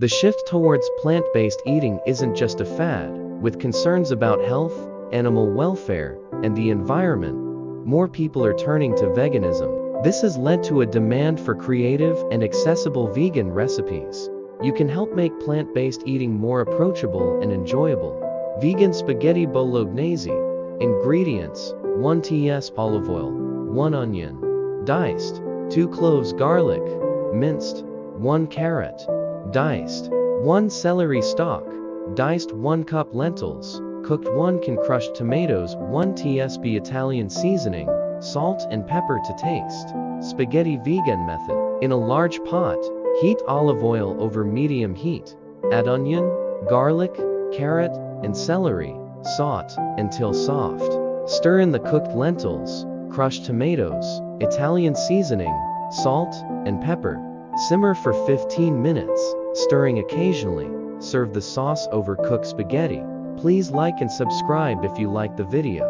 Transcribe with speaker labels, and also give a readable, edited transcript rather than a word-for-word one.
Speaker 1: The shift towards plant-based eating isn't just a fad. With concerns about health, animal welfare, and the environment, more people are turning to veganism. This has led to a demand for creative and accessible vegan recipes. You can help make plant-based eating more approachable and enjoyable. Vegan spaghetti bolognese. Ingredients: 1 ts olive oil, 1 onion, diced, 2 cloves garlic, minced, 1 carrot, diced, 1 celery stalk, diced, 1 cup lentils, cooked 1 can crushed tomatoes, 1 tsp Italian seasoning, salt and pepper to taste. Spaghetti vegan method. In a large pot, heat olive oil over medium heat. Add onion, garlic, carrot, and celery. Saute until soft. Stir in the cooked lentils, crushed tomatoes, Italian seasoning, salt, and pepper. Simmer for 15 minutes, stirring occasionally. Serve the sauce over cooked spaghetti. Please like and subscribe if you like the video.